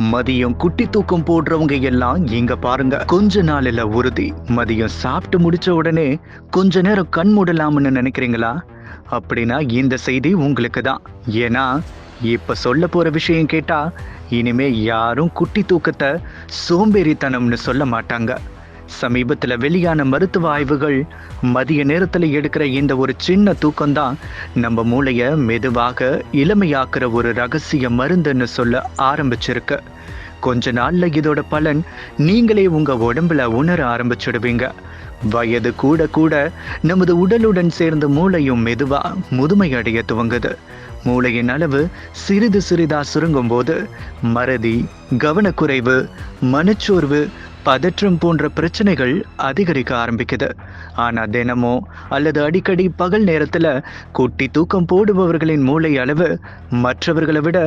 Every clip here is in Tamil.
மதியம் குட்டி தூக்கம் போடுறவங்க எல்லாம் இங்க பாருங்க. கொஞ்ச நாளில உறுதி. மதியம் சாப்பிட்டு முடிச்ச உடனே கொஞ்ச நேரம் கண் மூடலாம்னு நினைக்கிறீங்களா? அப்படின்னா இந்த செய்தி உங்களுக்கு தான். ஏன்னா இப்ப சொல்ல போற விஷயம் கேட்டா இனிமே யாரும் குட்டி தூக்கத்தை சோம்பேறித்தனம்னு சொல்ல மாட்டாங்க. சமீபத்துல வெளியான மருத்துவ ஆய்வுகள் மதிய நேரத்துல எடுக்கிற இந்த ஒரு சின்ன தூக்கம்தான் நம்ம மூளைய மெதுவாக இளமையாக்குற ஒரு ரகசிய மருந்துன்னு சொல்ல ஆரம்பிச்சிருக்கு. கொஞ்ச நாள்ல இதோட பலன் நீங்களே உங்க உடம்புல உணர ஆரம்பிச்சிடுவீங்க. வயது கூட கூட நமது உடலுடன் சேர்ந்து மூளையும் மெதுவா முதுமை அடைய துவங்குது. மூளையின் அளவு சிறிது சிறிதா சுருங்கும் போது மறதி, கவனக்குறைவு, மனச்சோர்வு, பதற்றம் போன்ற பிரச்சனைகள் அதிகரிக்க ஆரம்பிக்குது. ஆனா தினமோ அல்லது அடிக்கடி பகல் நேரத்துல குட்டி தூக்கம் போடுபவர்களின் மூளை அளவு மற்றவர்களை விட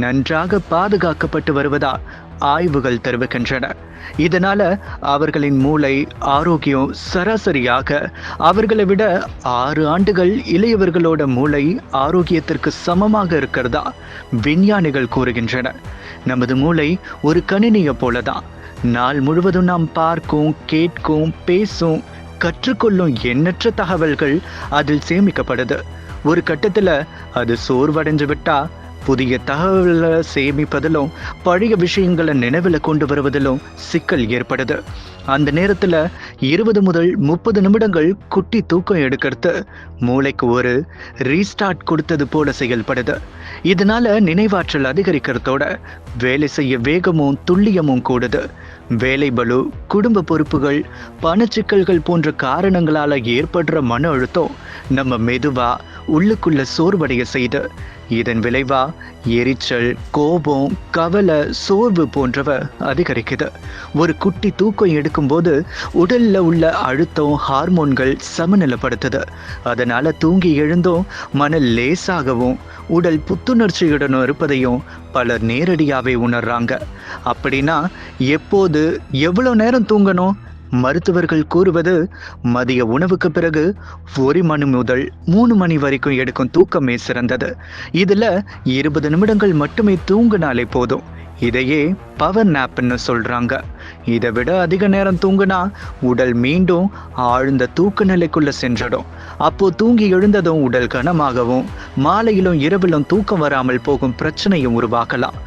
நன்றாக பாதுகாக்கப்பட்டு வருவதா ஆய்வுகள் தெரிவிக்கின்றன. இதனால அவர்களின் மூளை ஆரோக்கியம் சராசரியாக அவர்களை விட 6 ஆண்டுகள் இளையவர்களோட மூளை ஆரோக்கியத்திற்கு சமமாக இருக்கிறதா விஞ்ஞானிகள் கூறுகின்றனர். நமது மூளை ஒரு கணினியை போலதான். நாள் முழுவதும் நாம் பார்க்கும், கேட்கும், பேசும், கற்றுக்கொள்ளும் எண்ணற்ற தகவல்கள் அதில் சேமிக்கப்படுது. ஒரு கட்டத்துல அது சோர்வடைஞ்சு விட்டா புதிய தகவல்களை சேமிப்பதிலும் பழைய விஷயங்களை நினைவில் கொண்டு வருவதிலும் சிக்கல் ஏற்படுது. அந்த நேரத்துல 20 முதல் 30 நிமிடங்கள் குட்டி தூக்கம் எடுக்கிறது மூளைக்கு ஒரு ரீஸ்டார்ட் கொடுத்தது போல செயல்படுது. இதனால நினைவாற்றல் அதிகரிக்கிறதோட வேலை செய்ய வேகமும் துல்லியமும் கூடுது. வேலை பளு, குடும்ப பொறுப்புகள், பணச்சிக்கல்கள் போன்ற காரணங்களால ஏற்படுற மன அழுத்தம் நம்ம மெதுவா உள்ளுக்குள்ள சோர்வடைய செய்து. இதன் விளைவா எரிச்சல், கோபம், கவலை, சோர்வு போன்றவை அதிகரிக்குது. ஒரு குட்டி தூக்கம் எடுக்கும்போது உடல்ல உள்ள அழுத்தம் ஹார்மோன்கள் சமநிலைப்படுத்துது. அதனால தூங்கி எழுந்தும் மன லேசாகவும் உடல் புத்துணர்ச்சியுடன் இருப்பதையும் பலர் நேரடியாவே உணர்றாங்க. அப்படின்னா எப்போது எவ்வளவு நேரம் தூங்கணும்? மருத்துவர்கள் கூறுவது மதிய உணவுக்கு பிறகு 1 மணி முதல் 3 மணி வரைக்கும் எடுக்கும் தூக்கமே சிறந்தது. இதுல 20 நிமிடங்கள் மட்டுமே தூங்கினாலே போதும். இதையே பவர் நாப்னு சொல்றாங்க. இதை விட அதிக நேரம் தூங்கினா உடல் மீண்டும் ஆழ்ந்த தூக்க நிலைக்குள்ள சென்றிடும். அப்போ தூங்கி எழுந்ததும் உடல் கனமாகவும் மாலையிலும் இரவிலும் தூக்கம் வராமல் போகும் பிரச்சனையும் உருவாக்கலாம்.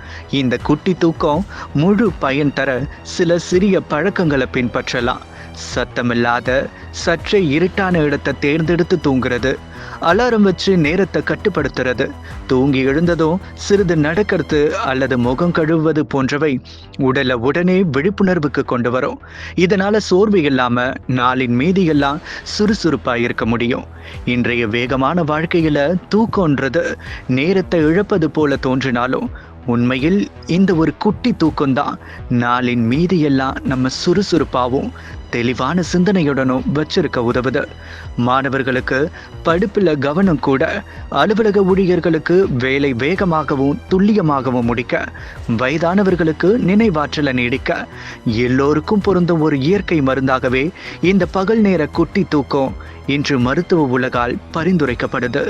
இந்த குட்டி தூக்கம் முழு பயன் தர சில சிறிய பழக்கங்களை பின்பற்றலாம். சத்தமில்லாத சற்றே இருட்டான இடத்தை தேர்ந்தெடுத்து தூங்குறது, அலாரம் வச்சு நேரத்தை கட்டுப்படுத்துறது, தூங்கி எழுந்ததும் சிறிது நடக்கிறது அல்லது முகம் கழுவுவது போன்றவை உடலை உடனே விழிப்புணர்வுக்கு கொண்டு வரும். இதனால சோர்வு இல்லாம நாளின் மீதியெல்லாம் சுறுசுறுப்பா இருக்க முடியும். இன்றைய வேகமான வாழ்க்கையில தூக்கம்ன்றது நேரத்தை இழப்பது போல தோன்றினாலும் உண்மையில் இந்த ஒரு குட்டி தூக்கம்தான் நாளின் மீதியெல்லாம் நம்ம சுறுசுறுப்பாகவும் தெளிவான சிந்தனையுடனும் வச்சிருக்க உதவுது. மாணவர்களுக்கு படிப்புல கவனம் கூட, அலுவலக ஊழியர்களுக்கு வேலை வேகமாகவும் துல்லியமாகவும் முடிக்க, வயதானவர்களுக்கு நினைவாற்றலை நீடிக்க, எல்லோருக்கும் பொருந்தும் ஒரு இயற்கை மருந்தாகவே இந்த பகல் நேர குட்டி தூக்கம் இன்று மருத்துவ உலகால் பரிந்துரைக்கப்படுது.